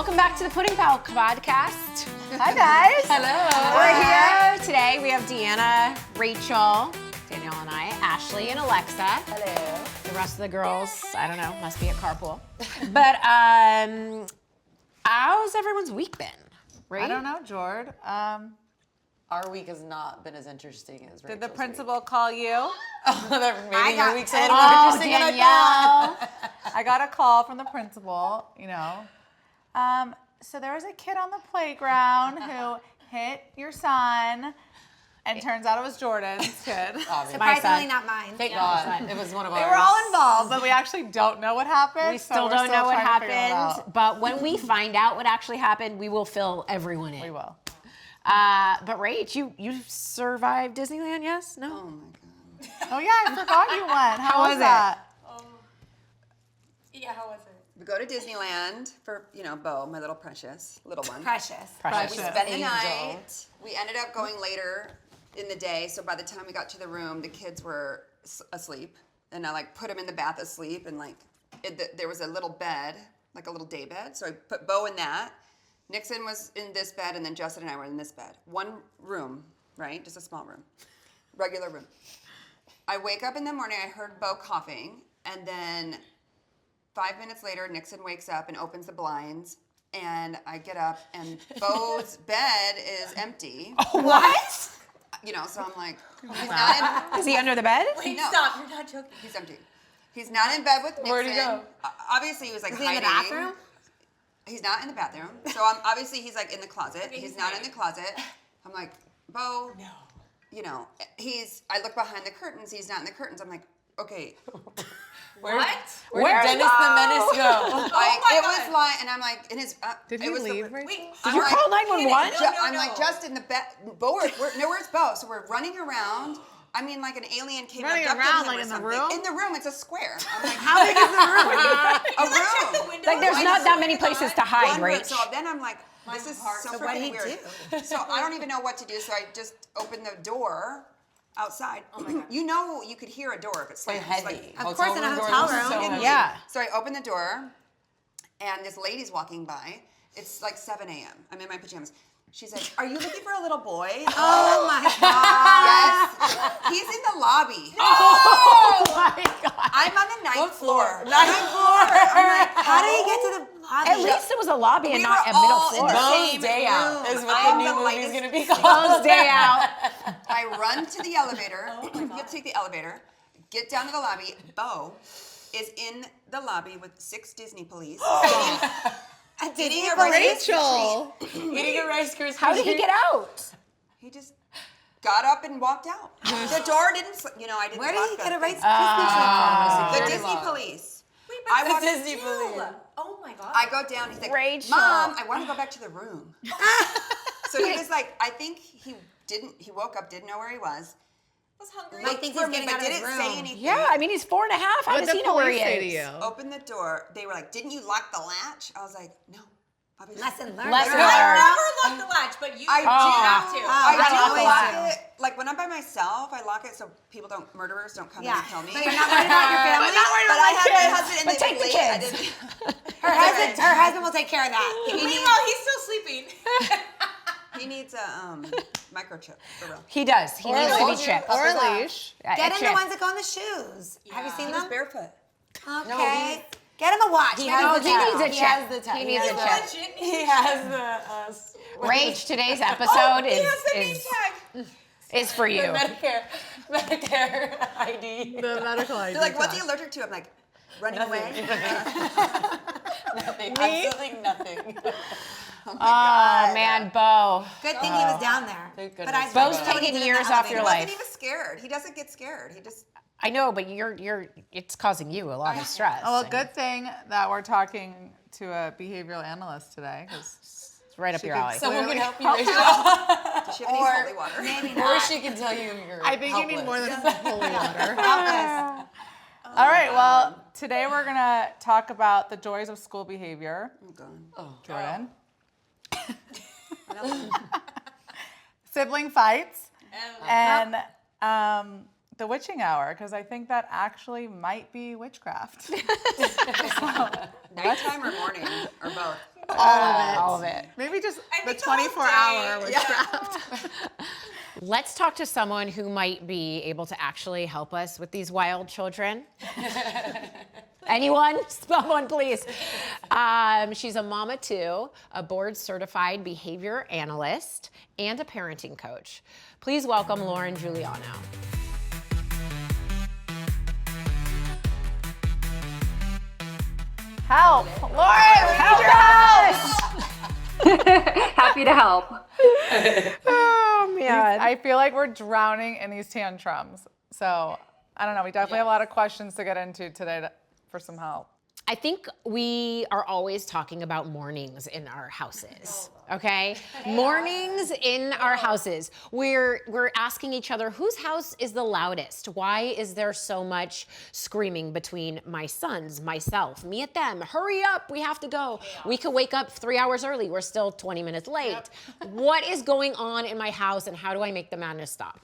Welcome back to the Pudding Pal podcast. Hi guys. Hello. We're here today. We have Deanna, Rachel, Danielle and I, Ashley and Alexxa. Hello. The rest of the girls, I don't know, must be at carpool. But how's everyone's week been? Right? I don't know, Jord. Our week has not been as interesting as Rachel's Did the week. principal call you? Maybe your week's a little more Oh, interesting than I Danielle. thought. I got a call from the principal, you know. So there was a kid on the playground who hit your son, and turns out it was Jordan's kid. Surprisingly not mine. Thank God. It was one of ours. They were all involved, but we actually don't know what happened. We so still we're don't know what trying to figure it happened, out. but when we find out what actually happened, we will fill everyone in. We will. But Rach, you survived Disneyland, yes? No? Oh my God. Oh yeah, I forgot you went. How was it? that? Yeah, how was it? We go to Disneyland for, Bo, my little little one. Precious. Precious. We spent the night. We ended up going later in the day, so by the time we got to the room, the kids were asleep, and I put them in the bath asleep, and there was a little bed, like a little day bed, so I put Bo in that. Nixon was in this bed, and then Justin and I were in this bed. One room, right? Just a small room, regular room. I wake up in the morning, I heard Bo coughing, and then 5 minutes later, Nixon wakes up and opens the blinds, and I get up, and Bo's bed is empty. What? So I'm like, he's not Is he under the bed? Wait, No. stop. You're not joking. he's empty. He's not in bed with Nixon. Where'd he go? Obviously, he was Is he hiding. in the bathroom? He's not in the bathroom. So obviously he's in the closet. He's not in the closet. I'm like, Bo. No. I look behind the curtains. He's not in the curtains. I'm like, okay. Where Where's did Dennis the Menace go? It was like, and I'm like, in his. Did it you was leave? The, Wait. Did you call 911? I'm like, just in the bed. Bo, where's Bo? So we're running around. I mean, like an alien came Running abducted around, him like or in the something. room? In the room, it's a square. I'm like, How big is the room? a Check the room. window. Like, there's not that many places to hide, One room. Rach. So then I'm like, this is so what did freaking he weird. do? So I don't even know what to do. So I just opened the door outside. Oh my God. You could hear a door if it's Like slammed. heavy. Of course, in a doors hotel are room. so heavy. Yeah. So I opened the door, and this lady's walking by. It's like 7 a.m. I'm in my pajamas. She's like, "Are you looking for a little boy?" Oh my God. Yes. He's in the lobby. Oh my God. I'm on the ninth floor. Ninth floor. I'm like, How did he get to the lobby? At least it was a lobby and We not were a middle all in floor. the Bo's same Day Out room. is what I'm the new the movie's lightest- going to be called. Bo's Day Out. I run to the elevator. You have to take the elevator. Get down to the lobby. Bo is in the lobby with 6 Disney police. Eating a Rice Rachel. Eating a Rice Krispie. How did he get out? He just got up and walked out. The door didn't. I didn't. Where lock did he the get a thing. Rice Krispie The Security Disney lock. police. Wait, I but walked- that's Disney still. police. Oh my God. I go down. He's like, Rachel. Mom, I want to go back to the room. So he was like, I think he didn't. He woke up, didn't know where he was. was hungry. Looked I think for he's me, getting but out of his didn't room. say anything. Yeah, I mean, he's 4 and a half. How What does did he the know where he police say to is? you? Open the door. They were like, didn't you lock the latch? I was like, no. Obviously. Lesson learned. Lesson Girl. learned. I never locked the latch, but you I do do. have to. I gotta lock do the lock latch. it. Like when I'm by myself, I lock it so murderers don't come in and kill me. So you're not worried about your family? But I had my husband and But they take the were late. I kids. didn't- Her husband will take care of that. Meanwhile, he's still sleeping. He needs a microchip for real. He does. He needs to be chipped. Or a leash. Get A him the chip. ones that go in the shoes. Have you seen He was them? barefoot. Okay. Get him a watch. He Maybe has he'll a take chip. it off. He needs a chip. He He needs a has chip. He has the Rach, today's episode is for you. Medicare ID. The medical ID. They're like, what's he allergic to? I'm like, running away. Nothing. Absolutely nothing. Oh, man, Bo. Good thing he was down there. Thank But goodness. Bo's nobody taking did in years the off your elevator. He life. wasn't even scared. He doesn't get scared. He just. I know, but it's causing you a lot of stress. Oh, well, good thing that we're talking to a behavioral analyst today, because It's right up She your could alley. Someone can help you, Rachel. Does she have any holy water? Maybe Or not. she can tell you you're I think you need more than holy water. Helpless. All right, well, today we're going to talk about the joys of school behavior. Oh, God. Jordyn. Sibling fights. And the witching hour, because I think that actually might be witchcraft. Nighttime or morning or both? All of it. Maybe just the think the whole 24-hour day. witchcraft. Let's talk to someone who might be able to actually help us with these wild children. Anyone? Someone, please. She's a mama too, a board-certified behavior analyst, and a parenting coach. Please welcome Lauren Giuliano. Help. Lauren, we need your help. Happy to help. Oh, man. I feel like we're drowning in these tantrums. So, I don't know. We definitely have a lot of questions to get into today for some help. I think we are always talking about mornings in our houses, okay? Mornings in our houses. We're asking each other, whose house is the loudest? Why is there so much screaming between my sons, myself, me at them? Hurry up, we have to go. We could wake up 3 hours early. We're still 20 minutes late. What is going on in my house, and how do I make the madness stop?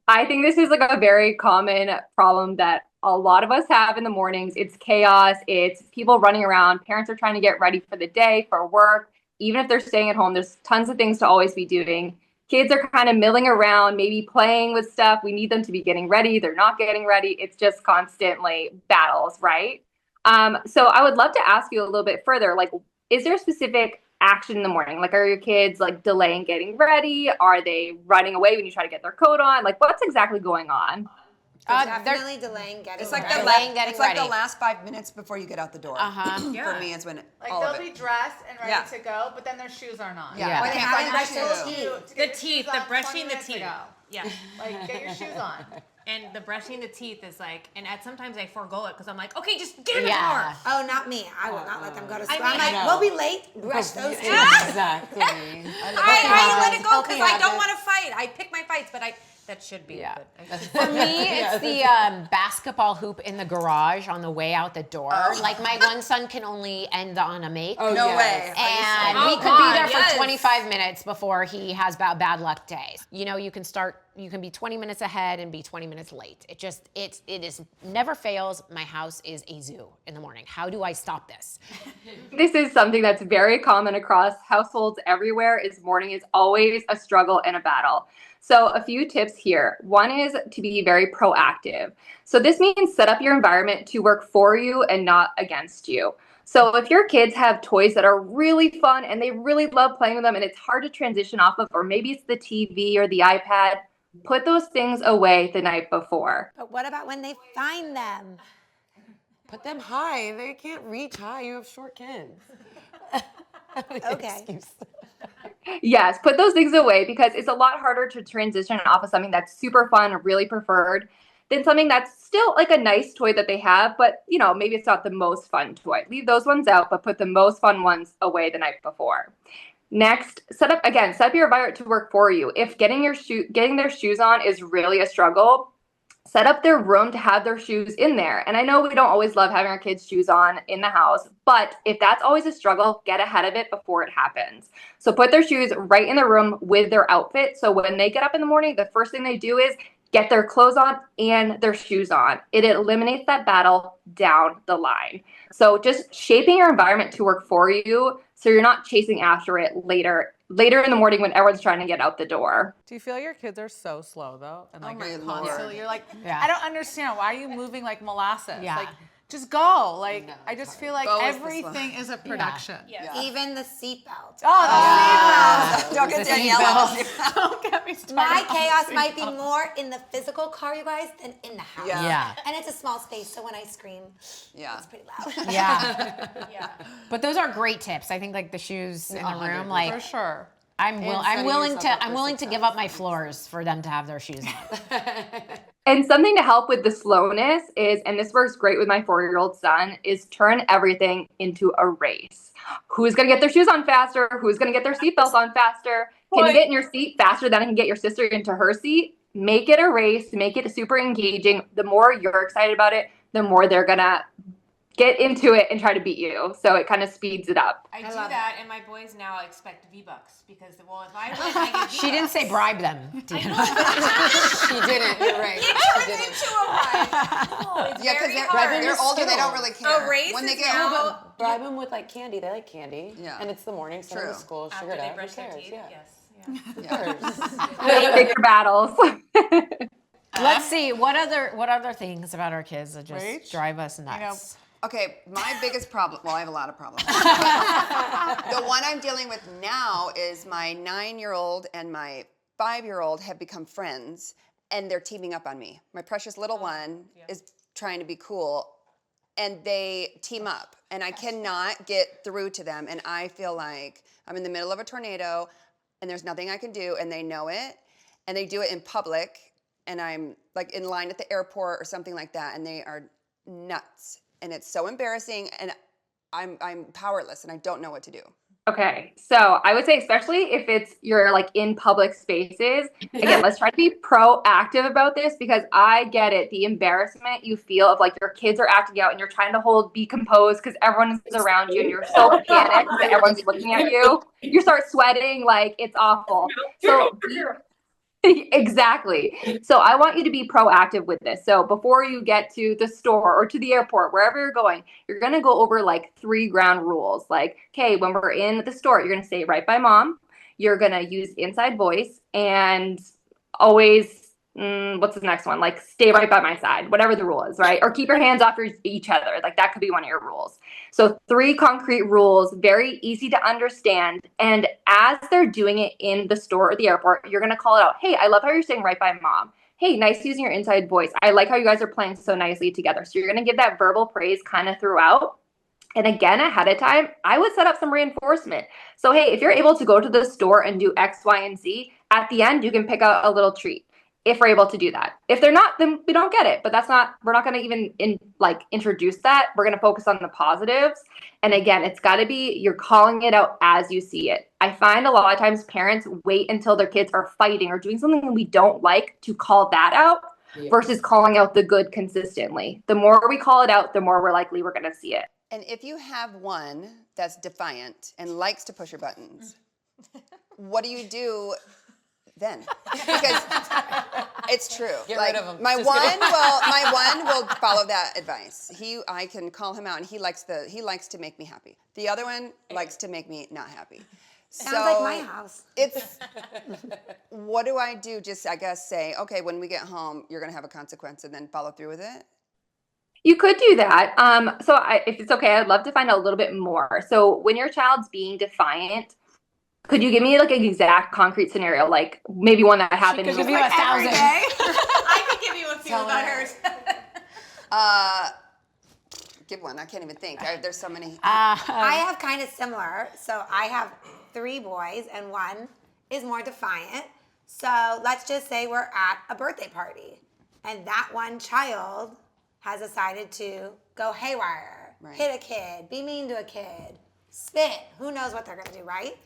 I think this is like a very common problem that a lot of us have in the mornings. It's chaos. It's people running around. Parents are trying to get ready for the day, for work. Even if they're staying at home, there's tons of things to always be doing. Kids are kind of milling around, maybe playing with stuff. We need them to be getting ready. They're not getting ready. It's just constantly battles, right? So I would love to ask you a little bit further, like, is there a specific action in the morning? Like, are your kids like delaying getting ready? Are they running away when you try to get their coat on? Like, what's exactly going on? Definitely delaying getting It's like ready. it's like the last 5 minutes before you get out the door. For me, it's when Like all they'll of be it. dressed and ready Yeah. to go, but then their shoes aren't on. Yeah. Or they Okay, haven't fine, brushed their I teeth. To The get your teeth, shoes the on brushing 20 the minutes teeth. ago. Yeah. Like, get your shoes on. And the brushing the teeth is like, and sometimes I forego it because I'm like, okay, just get in the Yeah. car. Oh, not me. I will not let them go to school. I I'm mean, like, we'll be late. Brush those teeth. Exactly. I let it go because I don't want to fight. I pick my fights, but that should be Yeah. good. For me, it's the basketball hoop in the garage on the way out the door. Like, my one son can only end on a make. Oh, No yes. way. And Oh, we could be there God, for yes. 25 minutes before he has bad luck days. You know, you can be 20 minutes ahead and be 20 minutes late. It is never fails. My house is a zoo in the morning. How do I stop this? This is something that's very common across households everywhere. Is morning is always a struggle and a battle. So a few tips here. One is to be very proactive. So this means set up your environment to work for you and not against you. So if your kids have toys that are really fun and they really love playing with them and it's hard to transition off of, or maybe it's the TV or the iPad, put those things away the night before. But what about when they find them? Put them high. They can't reach high. You have short kids. Okay. Excuse. Yes, put those things away because it's a lot harder to transition off of something that's super fun or really preferred than something that's still like a nice toy that they have, but you know, maybe it's not the most fun toy. Leave those ones out, but put the most fun ones away the night before. Next, set up your environment to work for you. If getting their shoes on is really a struggle, set up their room to have their shoes in there. And I know we don't always love having our kids' shoes on in the house, but if that's always a struggle, get ahead of it before it happens. So put their shoes right in the room with their outfit. So when they get up in the morning, the first thing they do is get their clothes on and their shoes on. It eliminates that battle down the line. So just shaping your environment to work for you so you're not chasing after it later in the morning when everyone's trying to get out the door. Do you feel your kids are so slow though? And like my you're Lord. constantly, you're like, Yeah. I don't understand. Why are you moving like molasses? Yeah. Like, just go. Like, I just feel like Go is the everything is a production. Even the seatbelt. Oh, Don't get Danielle on the don't get me started. My on chaos the might be seatbelt. more in the physical car, you guys, than in the house. Yeah. Yeah. And it's a small space, so when I scream, Yeah. it's pretty loud. Yeah. But those are great tips. I think like the shoes in the room, like For sure. I'm setting willing yourself up to for give up my floors for them to have their shoes on. And something to help with the slowness is, and this works great with my 4-year-old son, is turn everything into a race. Who's going to get their shoes on faster? Who's going to get their seatbelts on faster? Can you get in your seat faster than I can get your sister into her seat? Make it a race. Make it super engaging. The more you're excited about it, the more they're going to get into it and try to beat you. So it kind of speeds it up. I do that, and my boys now expect V-Bucks because, well, if I win, I get She didn't say bribe them. Deanna. She didn't. You're right. She didn't. It's Yeah, because very hard. they're older, they don't really care. A race When they is get now- home, Bribe them with like candy. They like candy. Yeah. And it's the morning, send them True. to school, After sugar it they up. brush Who their cares? teeth. Yeah. Yes. Bigger battles. Let's see what other things about our kids that just Rach? drive us nuts. okay, my biggest problem, well, I have a lot of problems. The one I'm dealing with now is my 9-year-old and my 5-year-old have become friends, and they're teaming up on me. My precious little one is trying to be cool, and they team up, and I cannot get through to them, and I feel like I'm in the middle of a tornado, and there's nothing I can do, and they know it, and they do it in public, and I'm like in line at the airport or something like that, and they are nuts, and it's so embarrassing, and I'm powerless, and I don't know what to do. Okay, so I would say, especially if you're like in public spaces, again, let's try to be proactive about this, because I get it, the embarrassment you feel of like your kids are acting out and you're trying to be composed because everyone is around you and you're so panicked that everyone's looking at you. You start sweating, like it's awful. So exactly. So I want you to be proactive with this. So before you get to the store or to the airport, wherever you're going, you're going to go over like 3 ground rules. Like, okay, when we're in the store, you're going to stay right by mom. You're going to use inside voice, and always, what's the next one? Like, stay right by my side, whatever the rule is, right? Or keep your hands off each other. Like, that could be one of your rules. So 3 concrete rules, very easy to understand. And as they're doing it in the store or the airport, you're going to call it out. Hey, I love how you're staying right by mom. Hey, nice using your inside voice. I like how you guys are playing so nicely together. So you're going to give that verbal praise kind of throughout. And again, ahead of time, I would set up some reinforcement. So, hey, if you're able to go to the store and do X, Y, and Z, at the end, you can pick out a little treat. If we're able to do that. If they're not, then we don't get it. But we're not going to even introduce that. We're going to focus on the positives. And again, it's got to be, you're calling it out as you see it. I find a lot of times parents wait until their kids are fighting or doing something we don't like to call that out versus calling out the good consistently. The more we call it out, the more we're likely we're going to see it. And if you have one that's defiant and likes to push your buttons, what do you do then? Because it's true. Get like, rid of 'em. My Just one will follow that advice. I can call him out, and he likes to make me happy. The other one likes to make me not happy. Sounds like my house. It's what do I do? Just, I guess, say, okay, when we get home, you're gonna have a consequence, and then follow through with it. You could do that. If it's okay, I'd love to find out a little bit more. So when your child's being defiant, could you give me like an exact concrete scenario, like maybe one that happened? Could give you 1,000. I could give you a few about hers. Give one. I can't even think. There's so many. I have kind of similar. So I have 3 boys and one is more defiant. So let's just say we're at a birthday party and that one child has decided to go haywire, hit a kid, be mean to a kid, spit. Who knows what they're going to do, right?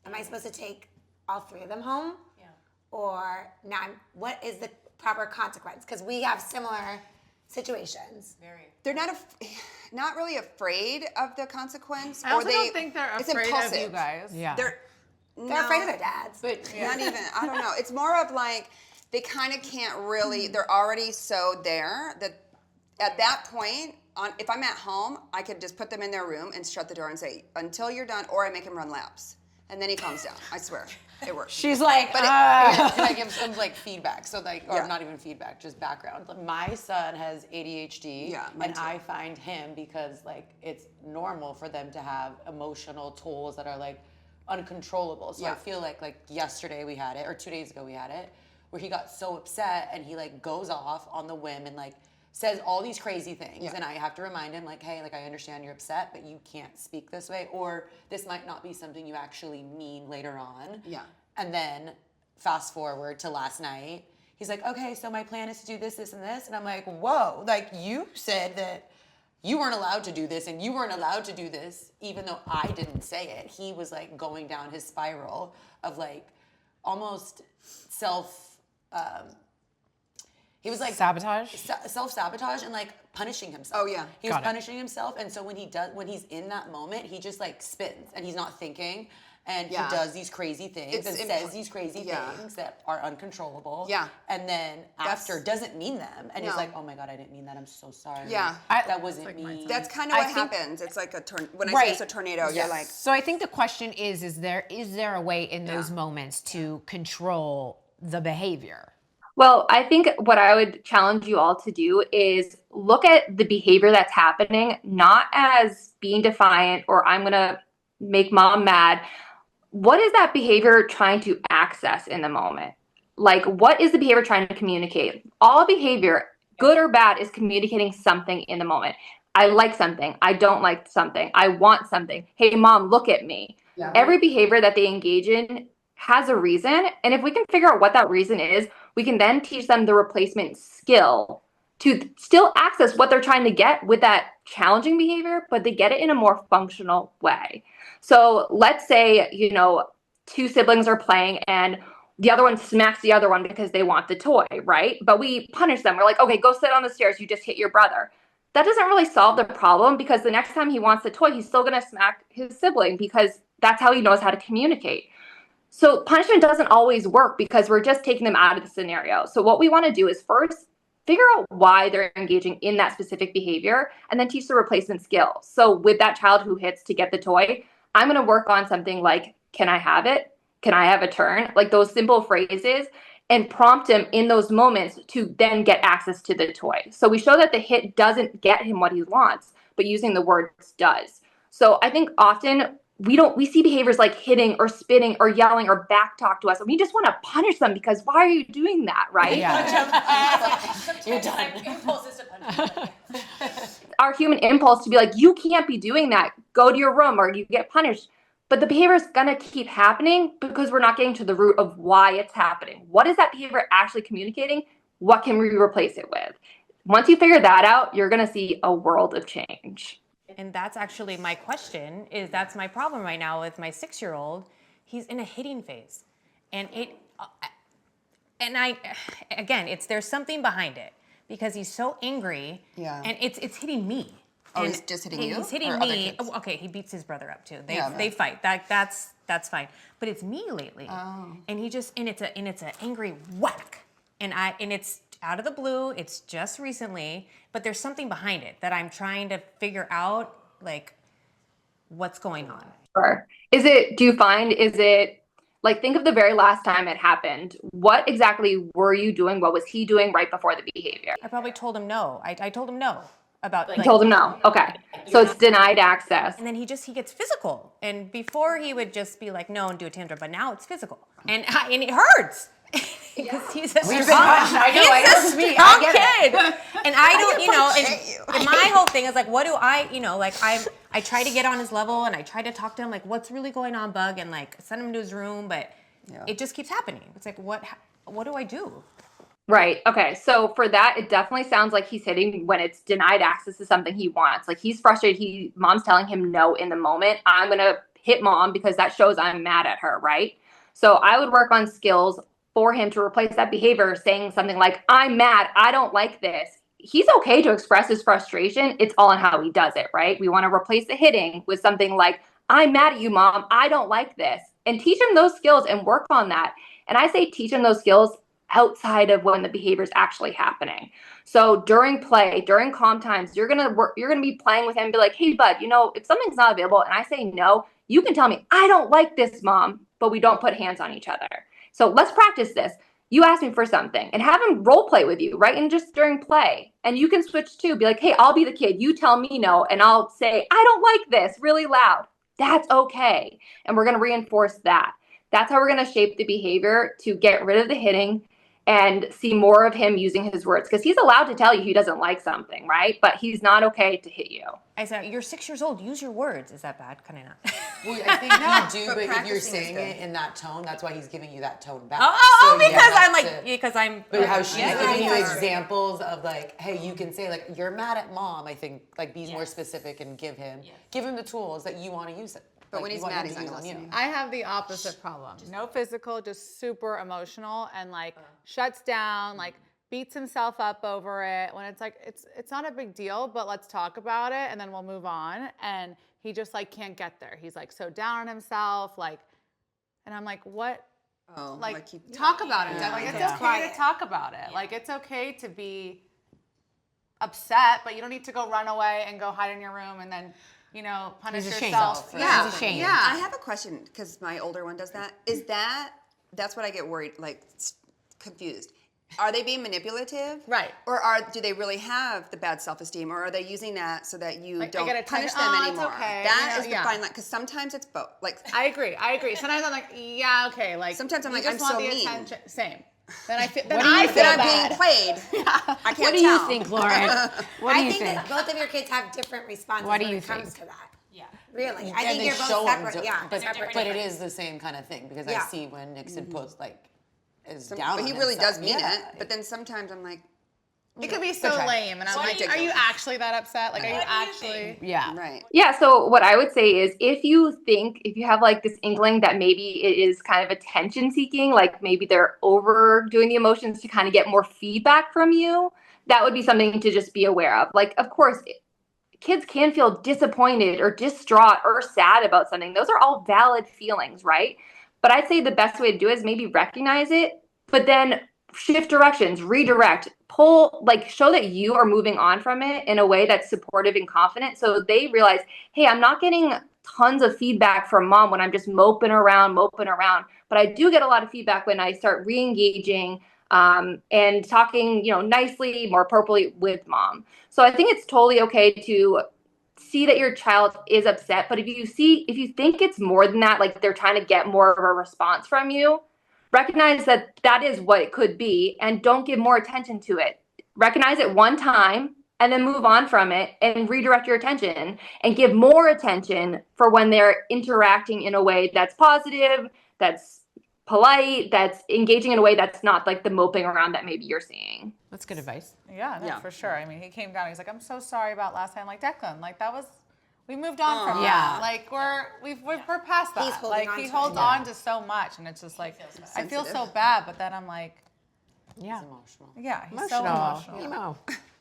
Am I supposed to take all 3 of them home? Yeah. Or what is the proper consequence? Because we have similar situations. They're not really afraid of the consequence. I also or don't think they're it's afraid impulsive. of you guys. Yeah. They're Afraid of their dads. But not even, I don't know. It's more of like, they kind of can't really, they're already so there that at that point, if I'm at home, I could just put them in their room and shut the door and say, until you're done, or I make him run laps. And then he calms down. I swear, it works. She's like, And I give them like feedback, so like, or Yeah. not even feedback, just background. My son has ADHD, mine and too. I find him because like it's normal for them to have emotional tolls that are like uncontrollable. So I Yeah. feel like yesterday we had it, or 2 days ago we had it, where he got so upset and he like goes off on the whim and like says all these crazy things. Yeah. And I have to remind him like, hey, like I understand you're upset, but you can't speak this way, or this might not be something you actually mean later on. Yeah. And then fast forward to last night, he's like, okay, so my plan is to do this, this, and this. And I'm like, whoa, like you said that you weren't allowed to do this and you weren't allowed to do this, even though I didn't say it. He was like going down his spiral of like almost he was like sabotage? self-sabotage and like punishing himself. Oh, yeah. He was Got it. punishing himself. And so when he's in that moment, he just like spins and he's not thinking. and Yeah. he does these crazy things It's and says these crazy yeah. things that are uncontrollable. Yeah. And then after doesn't mean them, and he's No. like, "Oh my God, I didn't mean that. I'm so sorry. Yeah. That wasn't me." That's kind of I what think- happens. It's like when I Right. say it's a tornado, you're like, So I think the question is there a way in those moments to control the behavior? Well, I think what I would challenge you all to do is look at the behavior that's happening, not as being defiant or I'm going to make mom mad. What is that behavior trying to access in the moment? Like, what is the behavior trying to communicate? All behavior, good or bad, is communicating something in the moment. I like something. I don't like something. I want something. Hey, mom, look at me. Yeah. Every behavior that they engage in has a reason. And if we can figure out what that reason is, we can then teach them the replacement skill to still access what they're trying to get with that challenging behavior, but they get it in a more functional way. So let's say, two siblings are playing and the other one smacks the other one because they want the toy, right? But we punish them. We're like, okay, go sit on the stairs. You just hit your brother. That doesn't really solve the problem because the next time he wants the toy, he's still going to smack his sibling because that's how he knows how to communicate. So punishment doesn't always work because we're just taking them out of the scenario. So what we want to do is first figure out why they're engaging in that specific behavior and then teach the replacement skills. So with that child who hits to get the toy, I'm going to work on something like, can I have it? Can I have a turn? Like those simple phrases, and prompt him in those moments to then get access to the toy. So we show that the hit doesn't get him what he wants, but using the words does. So I think often we see behaviors like hitting or spitting or yelling or back talk to us, and we just want to punish them because why are you doing that, right? You're done. Impulse is to punch. Our human impulse to be like, you can't be doing that. Go to your room or you get punished. But the behavior is going to keep happening because we're not getting to the root of why it's happening. What is that behavior actually communicating? What can we replace it with? Once you figure that out, you're going to see a world of change. And that's actually my question, that's my problem right now with my 6-year-old. He's in a hitting phase. And there's something behind it because he's so angry. Yeah. And it's hitting me. oh, And he's just hitting you? He's hitting or other me. kids? Oh, okay, he beats his brother up too. Yeah. They fight. That's fine. But it's me lately. Oh. And it's an angry whack. And it's out of the blue. It's just recently, but there's something behind it that I'm trying to figure out, like what's going on. Sure. Like, think of the very last time it happened. What exactly were you doing? What was he doing right before the behavior? I probably told him no. I told him no about You told him no. Okay. So it's denied access. And then he gets physical. And before he would just be like no and do a tantrum, but now it's physical. And it hurts. Because he's a strong kid. And I don't, and my whole thing is like, what do I try to get on his level and I try to talk to him like, what's really going on, Bug? And like send him to his room, but it just keeps happening. It's like, what do I do? Right. Okay. So for that, it definitely sounds like he's hitting when it's denied access to something he wants. Like he's frustrated. Mom's telling him no in the moment. I'm going to hit mom because that shows I'm mad at her. Right. So I would work on skills for him to replace that behavior, saying something like, I'm mad. I don't like this. He's okay to express his frustration. It's all in how he does it. Right. We want to replace the hitting with something like, I'm mad at you, mom. I don't like this. And teach him those skills and work on that. And I say teach him those skills outside of when the behavior is actually happening. So during play, during calm times, you're gonna be playing with him and be like, hey bud, if something's not available and I say no, you can tell me, I don't like this, mom, but we don't put hands on each other. So let's practice this. You ask me for something and have him role play with you, right? And just during play. And you can switch too, be like, hey, I'll be the kid. You tell me no, and I'll say, I don't like this really loud. That's okay. And we're gonna reinforce that. That's how we're gonna shape the behavior to get rid of the hitting and see more of him using his words. Because he's allowed to tell you he doesn't like something, right? But he's not okay to hit you. I said, you're 6 years old. Use your words. Is that bad? Can I not? Well, I think you do, but if you're practicing is saying good. it in that tone, that's why he's giving you that tone back. Because I'm like, that's it. because I'm. But how she's giving you Yeah. examples of like, hey, you can say like, you're mad at mom. I think like be more specific and give him the tools that you want to use it. But Like, when you he's want mad, him he's to not use on listening. I have the opposite problem. No physical, just super emotional and like shuts down, like beats himself up over it when it's like it's not a big deal, but let's talk about it and then we'll move on. And he just like can't get there. He's like so down on himself, like And I'm like, what? Oh, Like, you talk about it. Like, it's okay Quiet. to talk about it. Like, it's okay to be upset, but you don't need to go run away and go hide in your room and then, you know, punish He's ashamed. yourself. Yeah. He's ashamed. Yeah. I have a question because my older one does that. That's what I get worried, like confused. Are they being manipulative? Right. Or do they really have the bad self-esteem, or are they using that so that you Like, I don't get punish attention. them Oh, it's anymore? okay. That You is know, the fine line, because sometimes it's both. Like I agree. Sometimes I'm like, yeah, okay. Like Sometimes I'm you like, just I'm want so the mean. attention. Same. Then I feel. What Then do you I think? feel that I'm bad. being played. I can't What do tell. you think, Lauren? What do I you think think? that both of your kids have different responses What do when you it comes think? to that. Yeah. Really. I And think they you're show both 'em separate. do- Yeah. but, separate. but it is the same kind of thing because I Yeah. see when Nixon puts like is down. But on he really himself. does mean Yeah. it. But then sometimes I'm like, It could be so try. lame, and I'm So like, ridiculous. are you actually that upset? Like, are you What do you actually? Yeah. right. Yeah, so what I would say is if you have like this inkling that maybe it is kind of attention seeking, like maybe they're overdoing the emotions to kind of get more feedback from you, that would be something to just be aware of. Like, of course, kids can feel disappointed or distraught or sad about something. Those are all valid feelings, right? But I'd say the best way to do it is maybe recognize it, but then shift directions, redirect, pull, like show that you are moving on from it in a way that's supportive and confident. So they realize, hey, I'm not getting tons of feedback from mom when I'm just moping around, but I do get a lot of feedback when I start re-engaging and talking, nicely, more appropriately with mom. So I think it's totally okay to see that your child is upset, but if you think it's more than that, like they're trying to get more of a response from you, recognize that is what it could be and don't give more attention to it. Recognize it one time and then move on from it and redirect your attention and give more attention for when they're interacting in a way that's positive, that's polite, that's engaging in a way that's not like the moping around that maybe you're seeing. That's good advice. Yeah, no, Yeah. for sure. I mean, he came down. He's like, I'm so sorry about last time. Like Declan, like that was. We moved on from Yeah. that. Like we're past that. He's holding like on he to holds it. on to so much, and it's just like I feel so bad. But then I'm like, Yeah. Emotional. yeah, he's so emotional. Emo.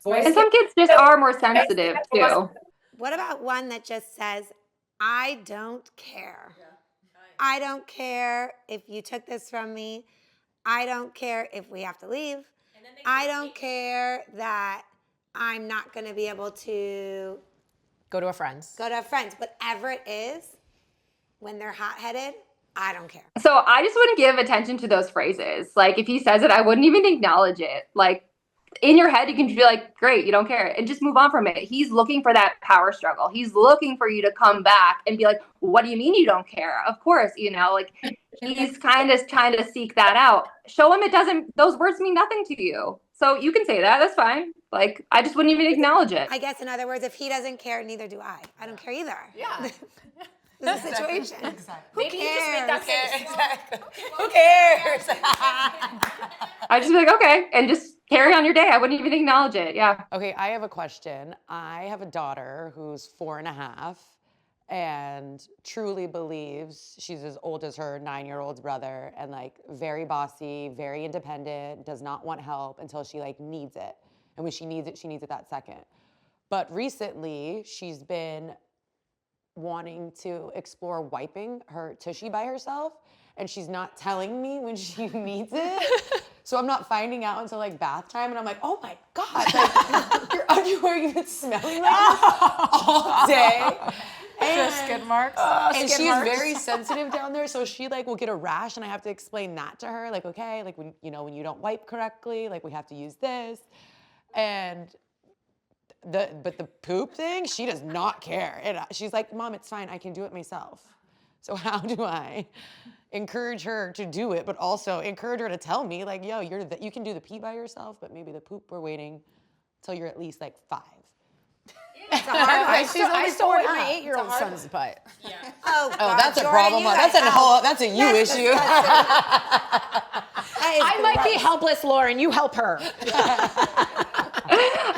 And some kids just are more sensitive too. What about one that just says, I don't care? I don't care if you took this from me. I don't care if we have to leave. I don't care that I'm not going to be able to Go to a friend's. go to friends. Whatever it is, when they're hot-headed, I don't care. So I just wouldn't give attention to those phrases. Like if he says it, I wouldn't even acknowledge it. Like in your head, you can be like, great, you don't care, and just move on from it. He's looking for that power struggle. He's looking for you to come back and be like, what do you mean you don't care? Of course, like he's kind of trying to seek that out. Show him those words mean nothing to you. So you can say that, that's fine. Like, I just wouldn't even acknowledge it. I guess, in other words, if he doesn't care, neither do I. I don't care either. Yeah. This is a situation. Who Maybe you just make that cares? sentence. Who cares? I'd just be like, okay, and just carry on your day. I wouldn't even acknowledge it. Yeah. Okay, I have a question. I have a daughter who's 4.5 and truly believes she's as old as her 9-year-old brother and like very bossy, very independent, does not want help until she like needs it. And when she needs it that second. But recently she's been wanting to explore wiping her tushy by herself, and she's not telling me when she needs it. So I'm not finding out until like bath time, and I'm like, oh my God, like, your underwear, you've been smelling like this all day. Just skid marks. And she is very sensitive down there, so she like will get a rash, and I have to explain that to her, like, okay, like when you don't wipe correctly, like we have to use this. And but the poop thing, she does not care. And she's like, Mom, it's fine, I can do it myself. So how do I encourage her to do it, but also encourage her to tell me, like, yo, you can do the pee by yourself, but maybe the poop, we're waiting till you're at least like 5. It's a hard one. I still wipe my 8-year-old son's butt. Oh, God, That's a Jordyn, problem. you gotta That's help. that's a you That's issue. That is I might be gross. helpless, Lauren. You help her.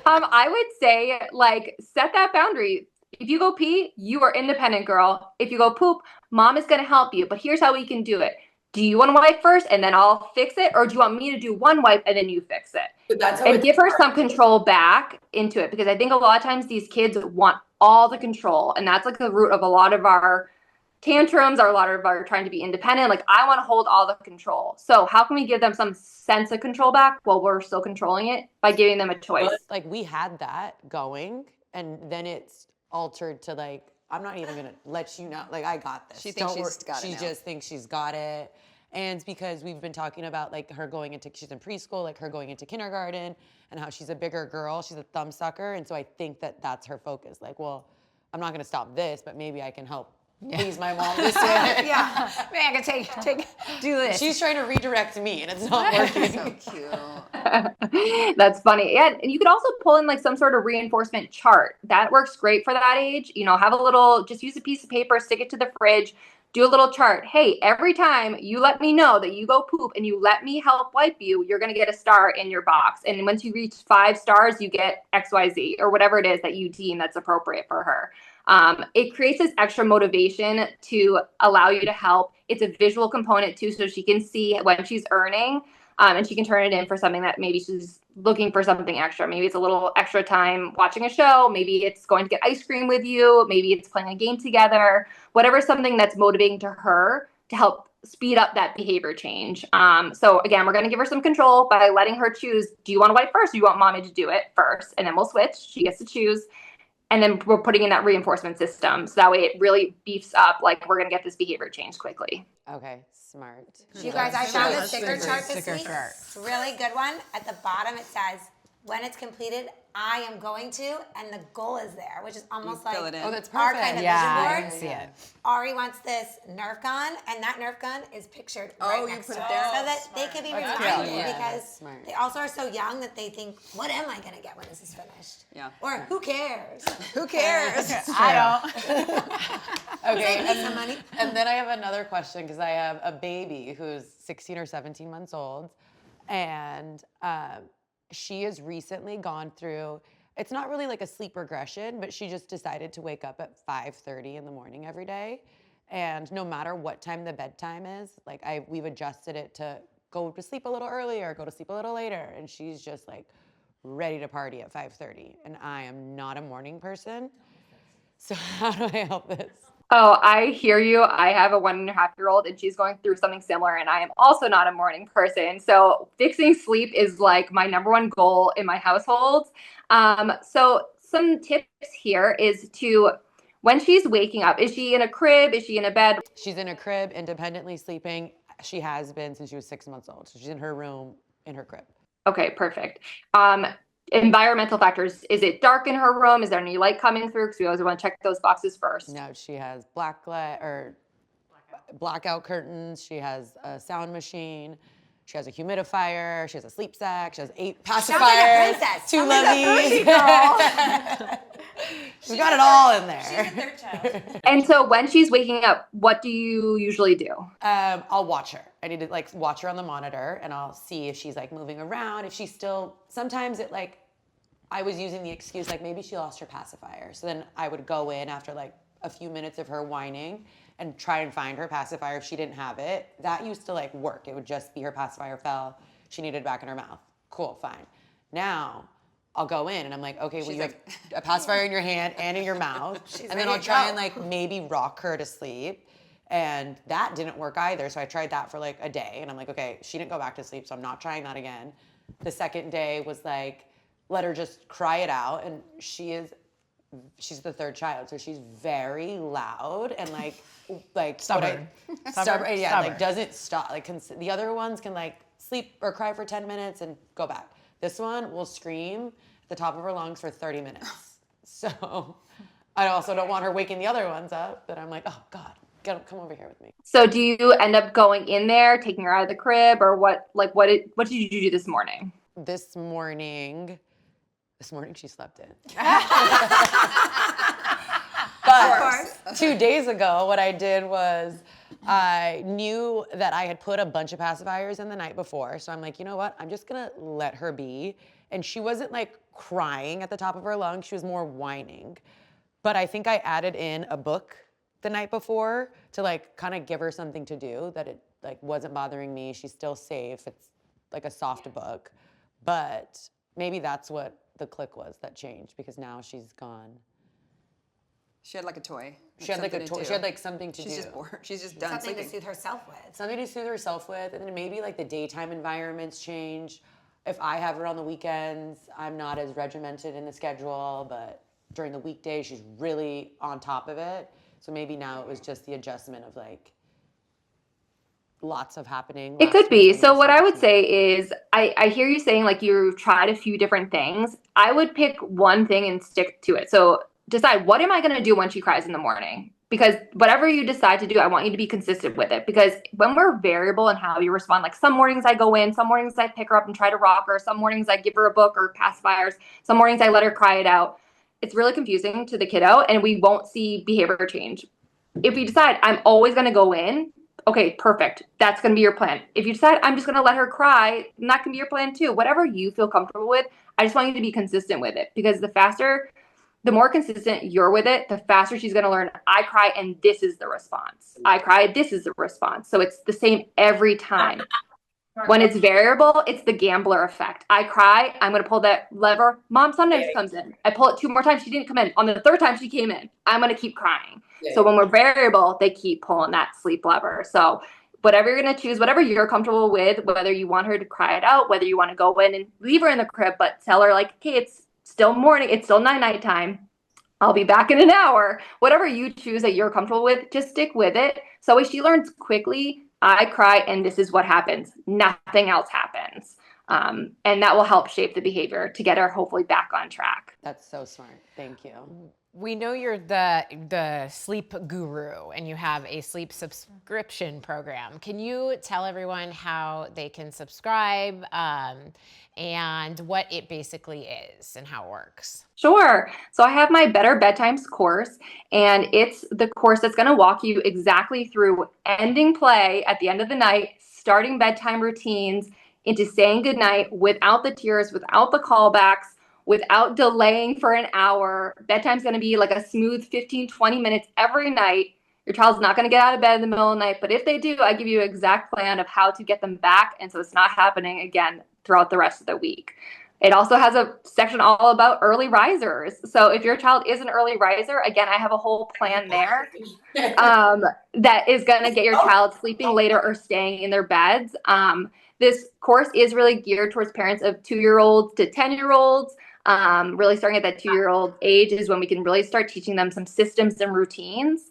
I would say, like, set that boundary. If you go pee, you are independent, girl. If you go poop, mom is going to help you. But here's how we can do it. Do you want to wipe first and then I'll fix it? Or do you want me to do one wipe and then you fix it? And give her some control back into it. Because I think a lot of times these kids want all the control. And that's like the root of a lot of our tantrums are a lot of are trying to be independent. Like, I want to hold all the control. So how can we give them some sense of control back while we're still controlling it by giving them a choice? But, like, we had that going, and then it's altered to, like, I'm not even gonna let you know. Like, I got this. She thinks Don't she's wor- got it She now. just thinks she's got it. And because we've been talking about, like, her going into, she's in preschool, like, her going into kindergarten, and how she's a bigger girl. She's a thumb sucker. And so I think that that's her focus. Like, well, I'm not gonna stop this, but maybe I can help please my mom this way. Yeah. Maybe I can do this. She's trying to redirect me, and it's not working. So cute. That's funny. Yeah, and you could also pull in like some sort of reinforcement chart. That works great for that age. You know, have a little, just use a piece of paper, stick it to the fridge, do a little chart. Hey, every time you let me know that you go poop and you let me help wipe you, you're going to get a star in your box. And once you reach 5 stars, you get XYZ or whatever it is that you deem that's appropriate for her. It creates this extra motivation to allow you to help. It's a visual component too, so she can see when she's earning, and she can turn it in for something that maybe she's looking for something extra. Maybe it's a little extra time watching a show. Maybe it's going to get ice cream with you. Maybe it's playing a game together. Whatever, something that's motivating to her to help speed up that behavior change. So again, we're going to give her some control by letting her choose. Do you want to wipe first? Or do you want mommy to do it first? And then we'll switch. She gets to choose. And then we're putting in that reinforcement system. So that way it really beefs up, like, we're going to get this behavior change quickly. Okay, smart. You guys, I found a sticker Sticker chart this sticker week. chart. It's a really good one. At the bottom, it says, when it's completed, I am going to, and the goal is there, which is almost like fill it in. Oh, that's our perfect. kind of Yeah, I vision can board. see it. Ari wants this Nerf gun, and that Nerf gun is pictured right Oh, you next put to it it, there? so that they can be That's reminded cute. Yeah, because that's smart. they also are so young that they think, what am I going to get when this is finished? Yeah. Or who cares? Who cares? I Okay, Save me some money. and then I have another question because I have a baby who's 16 or 17 months old, and she has recently gone through, it's not really like a sleep regression, but she just decided to wake up at 5:30 in the morning every day. And no matter what time the bedtime is, like we've adjusted it to go to sleep a little earlier, go to sleep a little later. And she's just like ready to party at 5:30. And I am not a morning person. So how do I help this? Oh, I hear you. I have a 1.5-year-old and she's going through something similar, and I am also not a morning person. So fixing sleep is like my number one goal in my household. So some tips here is to, when she's waking up, is she in a crib? Is she in a bed? She's in a crib, independently sleeping. She has been since she was 6 months old. So she's in her room, in her crib. Okay, perfect. Environmental factors. Is it dark in her room? Is there any light coming through? Because we always want to check those boxes first. Now she has blackout curtains. She has a sound machine. She has a humidifier. She has a sleep sack. She has 8 pacifiers. Sounds like a princess. 2 Sounds like a levies. girl. She's got it all in there. She's a third child. And so when she's waking up, what do you usually do? I'll watch her. I need to like watch her on the monitor, and I'll see if she's like moving around. If she's still, sometimes it like, I was using the excuse like maybe she lost her pacifier. So then I would go in after like a few minutes of her whining and try and find her pacifier if she didn't have it. That used to like work. It would just be her pacifier fell. She needed it back in her mouth. Cool, fine. Now I'll go in and I'm like, okay, well, you have a pacifier in your hand and in your mouth. And then I'll try and like maybe rock her to sleep. And that didn't work either. So I tried that for like a day. And I'm like, okay, she didn't go back to sleep, so I'm not trying that again. The second day was like, let her just cry it out. And she's the third child, so she's very loud and like Stubborn. Stubborn. Yeah, Stubborn. like doesn't stop. Like the other ones can like sleep or cry for 10 minutes and go back. This one will scream at the top of her lungs for 30 minutes. So I also don't want her waking the other ones up, but I'm like, oh God, come over here with me. So do you end up going in there, taking her out of the crib, or what did you do this morning? This morning she slept in. But 2 days ago, what I did was I knew that I had put a bunch of pacifiers in the night before. So I'm like, you know what? I'm just gonna let her be. And she wasn't like crying at the top of her lungs. She was more whining. But I think I added in a book the night before to like kind of give her something to do, that it like wasn't bothering me. She's still safe. It's like a soft book. But maybe that's what the click was that changed, because now she's gone. She had like a toy. She had like a something to toy. do. She had like something to do. She's just bored. She's just done Something to sleeping. soothe herself with. Something to soothe herself with, and then maybe like the daytime environments change. If I have her on the weekends, I'm not as regimented in the schedule, but during the weekday, she's really on top of it. So maybe now it was just the adjustment of like lots of happening. It could be. So what I would say is I hear you saying like you've tried a few different things. I would pick one thing and stick to it. So decide, what am I going to do when she cries in the morning? Because whatever you decide to do, I want you to be consistent with it. Because when we're variable in how you respond, like some mornings I go in, some mornings I pick her up and try to rock her, some mornings I give her a book or pacifiers, some mornings I let her cry it out. It's really confusing to the kiddo and we won't see behavior change. If you decide I'm always going to go in, okay, perfect. That's going to be your plan. If you decide I'm just going to let her cry, that can be your plan too. Whatever you feel comfortable with, I just want you to be consistent with it, because the more consistent you're with it, the faster she's going to learn. I cry and this is the response. I cry, this is the response. So it's the same every time. When it's variable, it's the gambler effect. I cry, I'm going to pull that lever. Mom sometimes comes in. I pull it 2 more times. She didn't come in. On the 3rd time she came in, I'm going to keep crying. So when we're variable, they keep pulling that sleep lever. So whatever you're going to choose, whatever you're comfortable with, whether you want her to cry it out, whether you want to go in and leave her in the crib, but tell her like, okay, it's still morning. It's still nighttime. I'll be back in an hour. Whatever you choose that you're comfortable with, just stick with it. So she learns quickly, I cry and this is what happens. Nothing else happens. And that will help shape the behavior to get her hopefully back on track. That's so smart. Thank you. We know you're the sleep guru and you have a sleep subscription program. Can you tell everyone how they can subscribe and what it basically is and how it works? Sure. So I have my Better Bedtimes course, and it's the course that's going to walk you exactly through ending play at the end of the night, starting bedtime routines, into saying goodnight without the tears, without the callbacks, without delaying for an hour. Bedtime's going to be like a smooth 15, 20 minutes every night. Your child's not going to get out of bed in the middle of the night, but if they do, I give you an exact plan of how to get them back, and so it's not happening again throughout the rest of the week. It also has a section all about early risers. So if your child is an early riser, again, I have a whole plan there that is going to get your child sleeping later or staying in their beds. This course is really geared towards parents of 2-year-olds to 10-year-olds. Really starting at that 2-year-old age is when we can really start teaching them some systems and routines.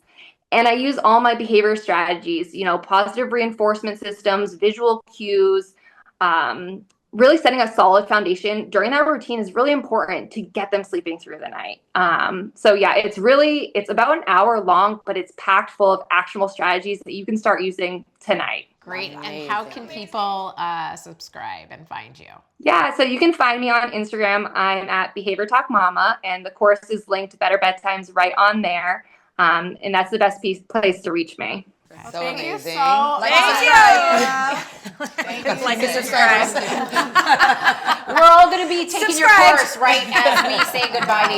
And I use all my behavior strategies, positive reinforcement systems, visual cues, really setting a solid foundation during that routine is really important to get them sleeping through the night. So yeah, it's about an hour long, but it's packed full of actionable strategies that you can start using tonight. Great. And how can people subscribe and find you? Yeah, so you can find me on Instagram. I'm at Behavior Talk Mama, and the course is linked to Better Bedtimes right on there. And that's the best place to reach me. So Thank you amazing. so Like and subscribe. We're all going to be taking your course right as we say goodbye to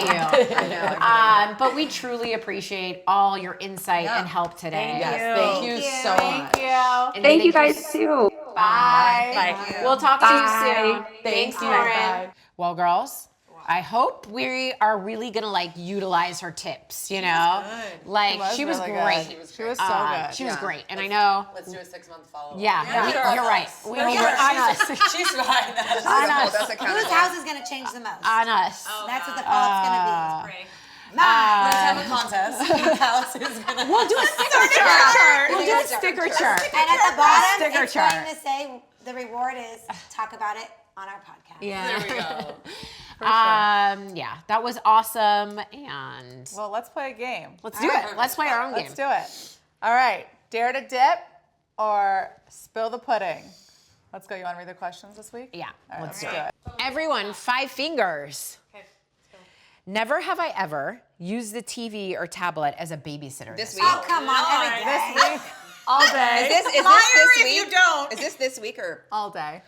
you. But we truly appreciate all your insight and help today. Thank you so much. Thank you. And Thank you guys too. Bye. Thank you. We'll talk to you soon. Thank Thanks, you. Lauren. Bye. Well, girls, I hope we are really gonna utilize her tips. She was really great. good. She was so good. She was great, and I know. Let's do a 6-month follow-up. You're right. On us. She's fine. That's a Whose house is going to change the most? On us. That's what the follow-up's going to be. Let's have a contest. Whose house is gonna? We'll do a sticker chart. We'll do a sticker chart. And at the bottom, sticker it's chart. going to say the reward is talk about it on our podcast. Yeah. There we go. Yeah, that was awesome, and Well, let's play a game. let's do it. Let's play our own game. Let's do it. All right. Dare to dip or spill the pudding? Let's go. You want to read the questions this week? Yeah, All right, let's do do it. Everyone, 5 fingers. Okay, let's go. Never have I ever used the TV or tablet as a babysitter. This week. Oh, come on. Every day. All day. Is this this week? you don't. Is this week or? All day.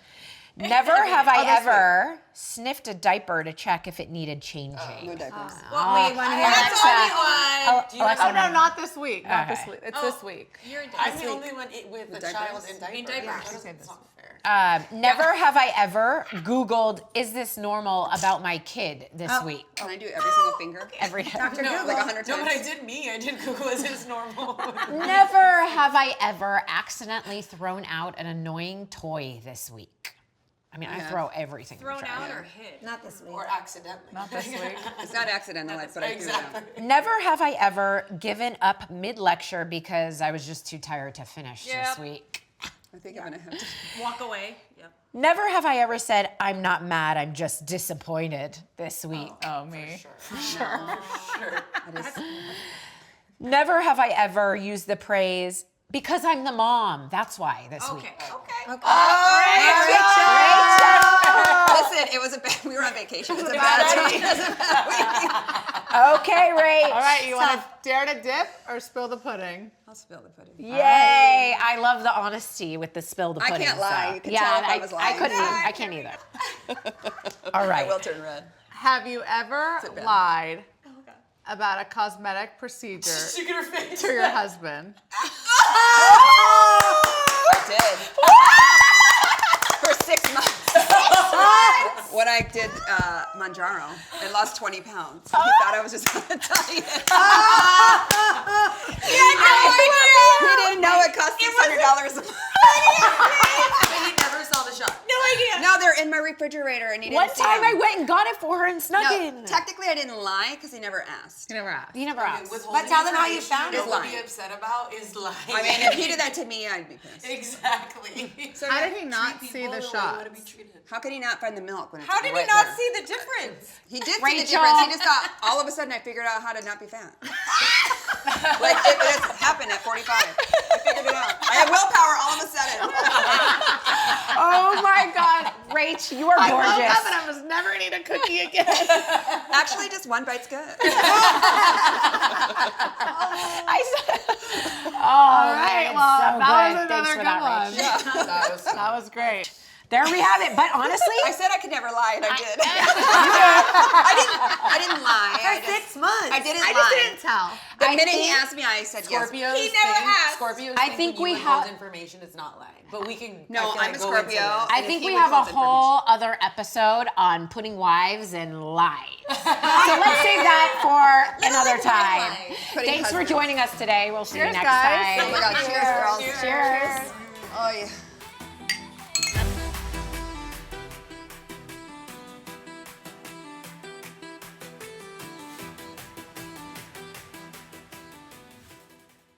Never have I ever sniffed a diaper to check if it needed changing. No diapers. Wait, one here. Alexa, Oh no, not this week. Not this week. It's this week. I'm the only one with a child in diapers. That's not fair. never have I ever Googled, is this normal about my kid this week? Can I do every single finger? Every Like 100 times. No, but I did me. I did Google, is this normal? Never have I ever accidentally thrown out an annoying toy this week. I mean, I throw everything. Thrown out or hit? Not this week. Or accidentally. Not this week. It's not accidental, but I threw it out. Never have I ever given up mid-lecture because I was just too tired to finish this week. I think I'm gonna have to. Walk away. Yep. Never have I ever said, I'm not mad, I'm just disappointed this week. Oh, me. Never have I ever used the phrase, because I'm the mom, that's why this week. Okay. Listen, it was a bad. We were on vacation. It's a bad time. Okay, Rach. All right, you want to dare to dip or spill the pudding? I'll spill the pudding. Yay! I love the honesty with the spill the I pudding. can't lie. stuff. You can yeah, tell if I was lying. I can't either. All right. I will turn red. Have you ever bad. lied about a cosmetic procedure Look at her face. to your husband? I did. For 6 months. When I did Manjaro and lost 20 pounds. He thought I was just on a diet. He didn't know it cost $600 a month. But he never saw the shot. No idea. No, they're in my refrigerator and he didn't One see time them. I went and got it for her and snuck in. No, technically I didn't lie because he never asked. You never asked. You never asked. But tell them how you found it. it. What be upset about is lying. I mean, if he did that to me, I'd be pissed. Exactly. So How did he not see the shot? how could he not find the milk when it's How did right he not there? see the difference? He did see the Rachel. difference. He just thought, all of a sudden I figured out how to not be fat. Like, it just happened at 45. I figured it out. I have willpower all of a sudden. Oh my God, Rach, you are gorgeous. I was never gonna eat a cookie again. Actually, just one bite's good. All right, well, so that was good. Thanks another for good that, one. Rach. That was great. There we have it. But honestly, I said I could never lie, and I did. I didn't lie. For 6 months. I didn't I lie. just didn't tell. The I minute he think asked me, I said yes. Scorpios He never asked. Scorpios I think think when we you withhold have- information, it's not lying. But we can. No, I feel I'm like a go into Scorpio. this. I And think if he we have a withholds whole other episode on putting wives and lies. So let's save that for another time. Putting Thanks for husbands. joining us today. We'll see you Cheers, next guys. time. Oh my God, cheers, girls. Cheers. Oh, yeah.